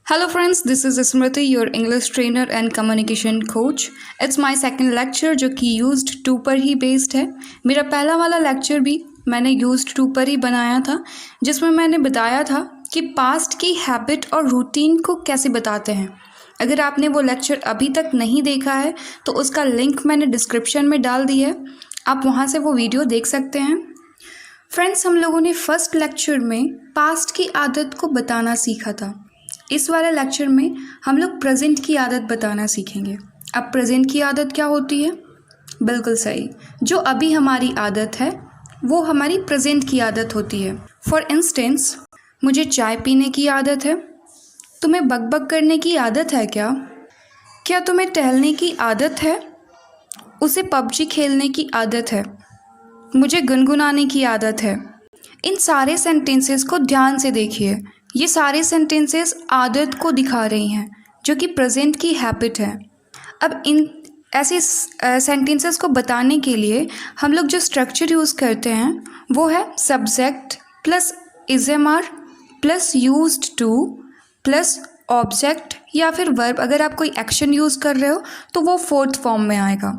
Hello friends, this is Smriti, your English trainer and communication coach. It's my second lecture जो कि used to पर ही based है। मेरा पहला वाला lecture भी मैंने used to पर ही बनाया था, जिसमें मैंने बताया था कि past की habit और routine को कैसे बताते हैं। अगर आपने वो lecture अभी तक नहीं देखा है तो उसका link मैंने description में डाल दी है, आप वहाँ से वो वीडियो देख सकते हैं। फ्रेंड्स, हम लोगों ने फर्स्ट लेक्चर में पास्ट की आदत को बताना सीखा था। इस वाले लेक्चर में हम लोग प्रेजेंट की आदत बताना सीखेंगे। अब प्रेजेंट की आदत क्या होती है? बिल्कुल सही, जो अभी हमारी आदत है वो हमारी प्रेजेंट की आदत होती है। फॉर इंस्टेंस, मुझे चाय पीने की आदत है। तुम्हें बकबक करने की आदत है क्या? क्या तुम्हें टहलने की आदत है? उसे पबजी खेलने की आदत है। मुझे गुनगुनाने की आदत है। इन सारे सेंटेंसेस को ध्यान से देखिए। ये सारे सेंटेंसेस आदत को दिखा रही हैं, जो कि प्रेजेंट की हैबिट है। अब इन ऐसे सेंटेंसेस को बताने के लिए हम लोग जो स्ट्रक्चर यूज़ करते हैं वो है subject plus is am are plus used to plus object या फिर वर्ब। अगर आप कोई एक्शन यूज़ कर रहे हो तो वो फोर्थ फॉर्म में आएगा।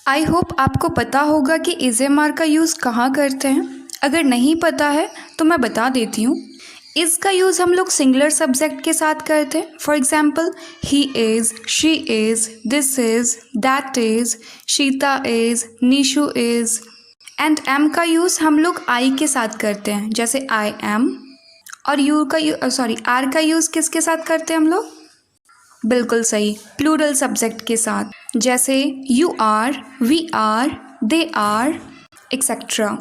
आई होप आपको पता होगा कि इज़एमआर का यूज़ कहाँ करते हैं। अगर नहीं पता है तो मैं बता देती हूँ। इसका यूज़ हम लोग सिंगुलर सब्जेक्ट के साथ करते हैं। For example, he is, she is, this is, that is, Sheeta is, Nishu is. And am का यूज़ हम लोग आई के साथ करते हैं, जैसे आई एम। और आर का यूज़ किसके साथ करते हैं हम लोग? बिल्कुल सही, प्लूरल सब्जेक्ट के साथ, जैसे you are, we are, they are, etcetera.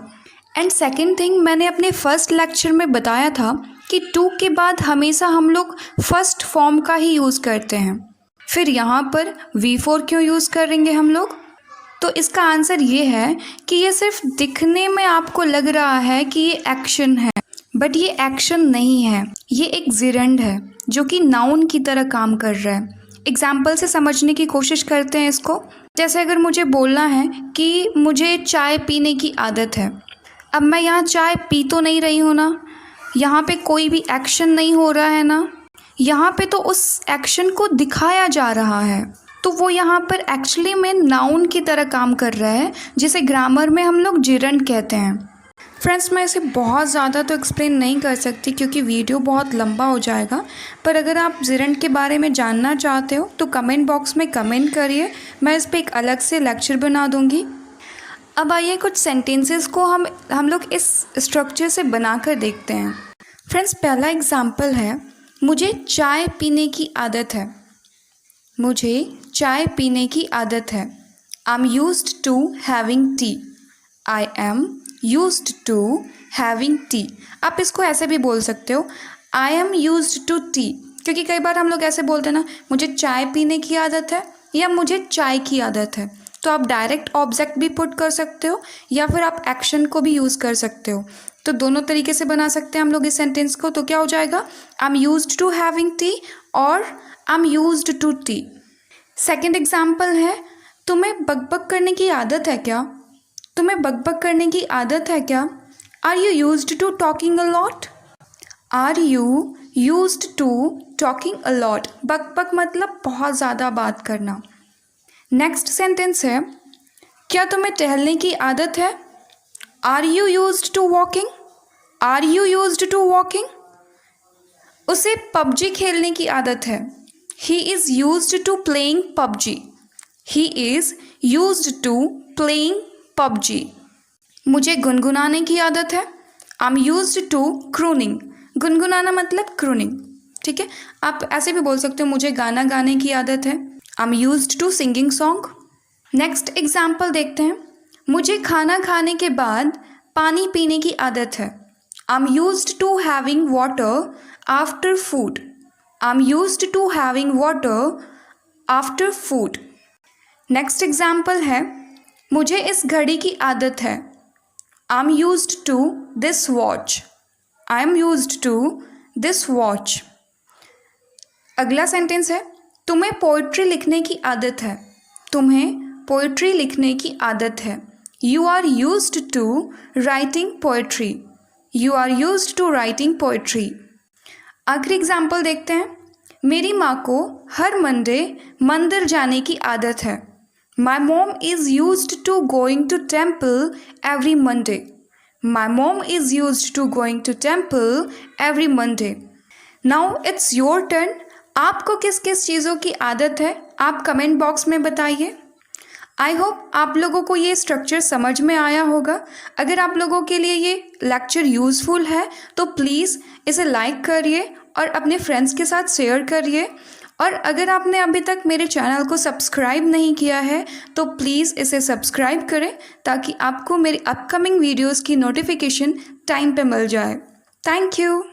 And second thing, मैंने अपने फर्स्ट लेक्चर में बताया था कि टू के बाद हमेशा हम लोग फर्स्ट फॉर्म का ही यूज़ करते हैं। फिर यहाँ पर V4 क्यों यूज़ करेंगे हम लोग? तो इसका आंसर ये है कि ये सिर्फ दिखने में आपको लग रहा है कि ये एक्शन है, बट ये एक्शन नहीं है। ये एक जिरंड है जो कि नाउन की तरह काम कर रहा है। एग्जाम्पल से समझने की कोशिश करते हैं इसको। जैसे अगर मुझे बोलना है कि मुझे चाय पीने की आदत है। अब मैं यहाँ चाय पी तो नहीं रही हूँ ना, यहाँ पे कोई भी एक्शन नहीं हो रहा है ना, यहाँ पे तो उस एक्शन को दिखाया जा रहा है, तो वो यहाँ पर एक्चुअली में नाउन की तरह काम कर रहा है, जिसे ग्रामर में हम लोग जिरंड कहते हैं। फ्रेंड्स, मैं इसे बहुत ज़्यादा तो एक्सप्लेन नहीं कर सकती क्योंकि वीडियो बहुत लंबा हो जाएगा, पर अगर आप जिरंड के बारे में जानना चाहते हो तो कमेंट बॉक्स में कमेंट करिए, मैं इस पर एक अलग से लेक्चर बना दूँगी। अब आइए कुछ सेंटेंसेस को हम लोग इस स्ट्रक्चर से बनाकर देखते हैं। फ्रेंड्स, पहला एग्जाम्पल है, मुझे चाय पीने की आदत है। मुझे चाय पीने की आदत है। I am used to having tea. I am used to having tea. आप इसको ऐसे भी बोल सकते हो, I am used to tea, क्योंकि कई बार हम लोग ऐसे बोलते हैं ना, मुझे चाय पीने की आदत है या मुझे चाय की आदत है। तो आप डायरेक्ट ऑब्जेक्ट भी पुट कर सकते हो या फिर आप एक्शन को भी यूज़ कर सकते हो। तो दोनों तरीके से बना सकते हैं हम लोग इस सेंटेंस को। तो क्या हो जाएगा? I am used to having tea और I am used to tea. Second example है, तुम्हें बकबक करने की आदत है क्या? तुम्हें बकबक करने की आदत है क्या? Are you used to talking a lot? Are you used to talking a lot. बकबक मतलब बहुत ज़्यादा बात करना। नेक्स्ट सेंटेंस है, क्या तुम्हें टहलने की आदत है? Are you used to walking? Are you used to walking. उसे पबजी खेलने की आदत है। He is used to playing PUBG. He is used to playing PUBG. मुझे गुनगुनाने की आदत है। I am used to crooning. गुनगुनाना मतलब क्रूनिंग, ठीक है। आप ऐसे भी बोल सकते हो, मुझे गाना गाने की आदत है। I am used to singing song. Next example देखते हैं, मुझे खाना खाने के बाद पानी पीने की आदत है। I am used to having water after food. I am used to having water after food. Next example है, मुझे इस घड़ी की आदत है। I am used to this watch. I am used to this watch. अगला सेंटेंस है, तुम्हें पोइट्री लिखने की आदत है। तुम्हें पोइट्री लिखने की आदत है। You are used to writing poetry. You are used to writing poetry. आखिरी एग्जाम्पल देखते हैं, मेरी माँ को हर मंडे मंदिर जाने की आदत है। My mom is used to going to temple every Monday. My mom is used to going to temple every Monday. Now it's your turn. आपको किस किस चीज़ों की आदत है आप कमेंट बॉक्स में बताइए। आई होप आप लोगों को ये स्ट्रक्चर समझ में आया होगा। अगर आप लोगों के लिए ये लेक्चर यूज़फुल है तो प्लीज़ इसे लाइक करिए और अपने फ्रेंड्स के साथ शेयर करिए। और अगर आपने अभी तक मेरे चैनल को सब्सक्राइब नहीं किया है तो प्लीज़ इसे सब्सक्राइब करें ताकि आपको मेरी अपकमिंग वीडियोज़ की नोटिफिकेशन टाइम पे मिल जाए। Thank you.